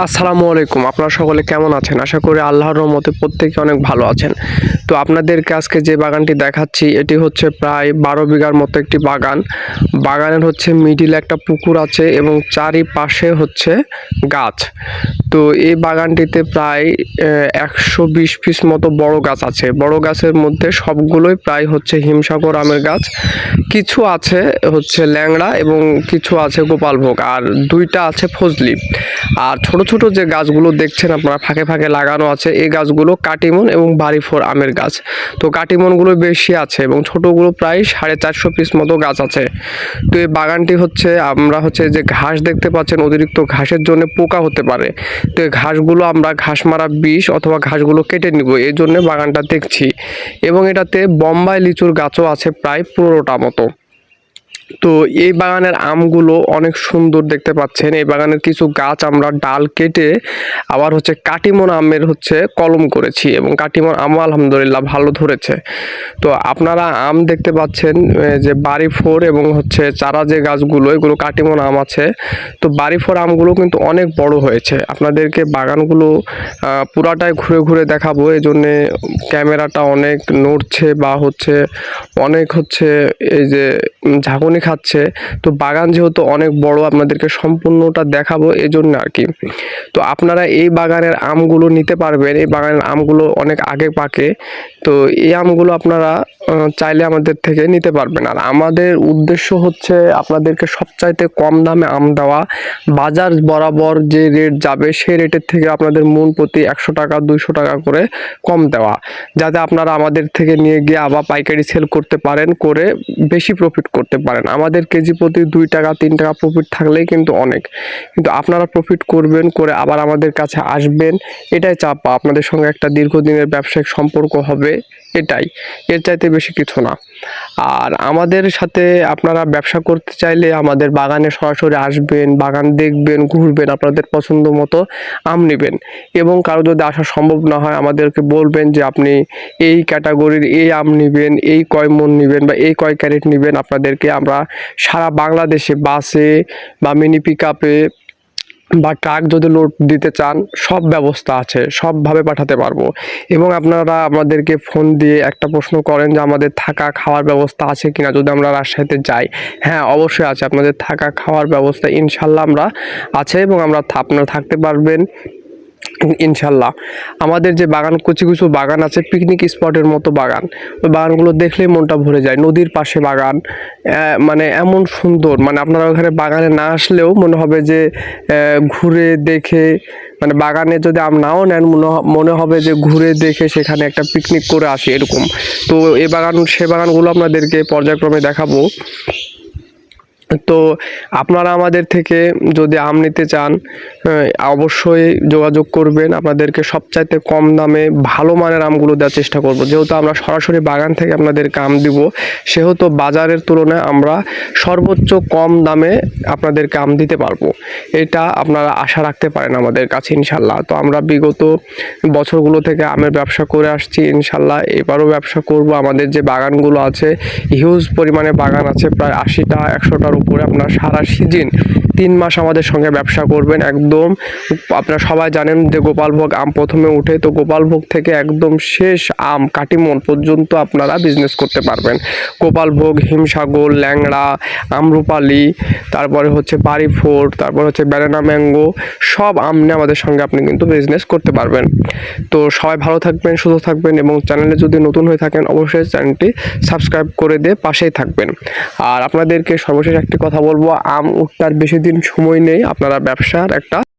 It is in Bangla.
আসসালামু আলাইকুম। আপনারা সকলে কেমন আছেন? আশা করি আল্লাহর রহমতে প্রত্যেকে অনেক ভালো আছেন। তো আপনাদেরকে আজকে যে বাগানটি দেখাচ্ছি এটি হচ্ছে প্রায় ১২ বিঘার মতো একটি বাগান। বাগানের হচ্ছে মিডিলে একটা পুকুর আছে এবং চারিপাশে হচ্ছে গাছ। তো এই বাগানটিতে প্রায় ১২০ পিস মতো বড় গাছ আছে। বড় গাছের মধ্যে সবগুলোই প্রায় হচ্ছে হিমসাগর আমের গাছ। কিছু আছে হচ্ছে ল্যাংড়া এবং কিছু আছে গোপালভোগ, আর ২টা আছে ফজলি। আর ছোট ছোট যে গাছগুলো দেখছেন আপনারা ফাঁকে ফাঁকে লাগানো আছে, এই গাছগুলো কাটিমন এবং বাড়িফোর আমের গাছ। তো কাটিমনগুলো বেশি আছে এবং ছোটোগুলো প্রায় 450 পিস মতো গাছ আছে। তো এই বাগানটি হচ্ছে আমরা হচ্ছে যে ঘাস দেখতে পাচ্ছেন, অতিরিক্ত ঘাসের জন্য পোকা হতে পারে। তো এই ঘাসগুলো আমরা ঘাস মারা বিষ অথবা ঘাসগুলো কেটে নিব, এই জন্য বাগানটা দেখছি। এবং এটাতে বোম্বাই লিচুর গাছও আছে প্রায় ১৫টা মতো। তো এই বাগানের আমগুলো অনেক সুন্দর দেখতে পাচ্ছেন। এই বাগানের কিছু গাছ আমরা ডাল কেটে আবার হচ্ছে কাটিমন আমের হচ্ছে কলম করেছি এবং কাটিমন আমও আলহামদুলিল্লাহ ভালো ধরেছে। তো আপনারা আম দেখতে পাচ্ছেন যে বাড়িফোর এবং হচ্ছে চারা যে গাছগুলো, এগুলো কাটিমন আম আছে। তো বাড়িফোর আমগুলো কিন্তু অনেক বড় হয়েছে। আপনাদেরকে বাগানগুলো পুরাটাই ঘুরে ঘুরে দেখাবো, এই জন্যে ক্যামেরাটা অনেক নড়ছে বা হচ্ছে অনেক হচ্ছে এই যে ঝাঁকুনি খাচ্ছে। তো বাগান যেহেতু অনেক বড়, আপনাদেরকে সম্পূর্ণটা দেখাবো এই জন্য আর কি। তো আপনারা এই বাগানের আমগুলো নিতে পারবেন। এই বাগানের আমগুলো অনেক আগে পাকে। তো এই আমগুলো আপনারা চাইলে আমাদের থেকে নিতে পারবেন। আর আমাদের উদ্দেশ্য হচ্ছে আপনাদেরকে সবচাইতে কম দামে আম দেওয়া। বাজার বরাবর যে রেট যাবে সেই রেটের থেকে আপনাদের মূল প্রতি ১০০ টাকা ২০০ টাকা করে কম দেওয়া, যাতে আপনারা আমাদের থেকে নিয়ে গিয়ে আবার পাইকারি সেল করতে পারেন, করে বেশি প্রফিট করতে পারেন। আমাদের কেজি প্রতি ২ টাকা ৩ টাকা প্রফিট থাকলেই কিন্তু অনেক। কিন্তু আপনারা প্রফিট করবেন, করে আবার আমাদের কাছে আসবেন, এটাই চাপা। আপনাদের সঙ্গে একটা দীর্ঘদিনের ব্যবসায়িক সম্পর্ক হবে, এটাই, এর চাইতে বেশি কিছু না। আর আমাদের সাথে আপনারা ব্যবসা করতে চাইলে আমাদের বাগানে সরাসরি আসবেন, বাগান দেখবেন, ঘুরবেন, আপনাদের পছন্দ মতো আম নেবেন। এবং কারো যদি আসা সম্ভব না হয় আমাদেরকে বলবেন যে আপনি এই ক্যাটাগরির এই আম নেবেন, এই কয় মন নেবেন বা এই কয় ক্যারেট নেবেন। আপনাদেরকে আমরা সারা বাংলাদেশে বাসে বা মিনি পিক আপে বা ট্রাক যদি লোড দিতে চান, সব ব্যবস্থা আছে, সবভাবে পাঠাতে পারবো। এবং আপনারা আমাদেরকে ফোন দিয়ে একটা প্রশ্ন করেন যে আমাদের থাকা খাওয়ার ব্যবস্থা আছে কিনা যদি আমরা রাজশাহীতে যাই। হ্যাঁ, অবশ্যই আছে। আপনাদের থাকা খাওয়ার ব্যবস্থা ইনশাল্লাহ আমরা আছে এবং আপনারা থাকতে পারবেন ইনশাল্লাহ। আমাদের যে বাগান, কিছু কিছু বাগান আছে পিকনিক স্পটের মতো বাগান। ওই বাগানগুলো দেখলেই মনটা ভরে যায়। নদীর পাশে বাগান, মানে এমন সুন্দর, মানে আপনারা ওখানে বাগানে না আসলেও মনে হবে যে ঘুরে দেখে, মানে বাগানে যদি আম নাও নেন মনে হবে যে ঘুরে দেখে সেখানে একটা পিকনিক করে আসি এরকম। তো এই বাগান সে বাগানগুলো আপনাদেরকে পর্যায়ক্রমে দেখাবো। তো আপনারা আমাদের থেকে যদি আম নিতে চান অবশ্যই যোগাযোগ করবেন। আপনাদেরকে সবচাইতে কম দামে ভালো মানের আমগুলো দেওয়ার চেষ্টা করব। যেহেতু আমরা সরাসরি বাগান থেকে আপনাদেরকে আম দিব, সেহেতু বাজারের তুলনায় আমরা সর্বোচ্চ কম দামে আপনাদেরকে আম দিতে পারবো। এটা আপনারা আশা রাখতে পারেন আমাদের কাছে ইনশাল্লাহ। তো আমরা বিগত বছরগুলো থেকে আমের ব্যবসা করে আসছি, ইনশাল্লাহ এবারও ব্যবসা করব। আমাদের যে বাগানগুলো আছে হিউজ পরিমাণে বাগান আছে, প্রায় ৮০টা ১০০টার উপরে। আপনার সারা সিজন ৩ মাস আমাদের সঙ্গে ব্যবসা করবেন একদম। আপনারা সবাই জানেন যে গোপালভোগ আম প্রথমে উঠে, তো গোপালভোগ থেকে একদম শেষ আম কাটিমন পর্যন্ত আপনারা বিজনেস করতে পারবেন। গোপালভোগ, হিমসাগর, ল্যাংড়া, আমরুপালি, তারপরে হচ্ছে বাড়িফোর, তারপর হচ্ছে ব্যানানা ম্যাঙ্গো, সব আম নিয়ে আমাদের সঙ্গে আপনি কিন্তু বিজনেস করতে পারবেন। তো সবাই ভালো থাকবেন, সুস্থ থাকবেন এবং চ্যানেলে যদি নতুন হয়ে থাকেন অবশ্যই চ্যানেলটি সাবস্ক্রাইব করে দিয়ে পাশেই থাকবেন। আর আপনাদেরকে সর্বশেষ একটি কথা বলবো, আম উঠতে আর বেশি দিন সময় নেই। আপনারা ব্যবসার একটা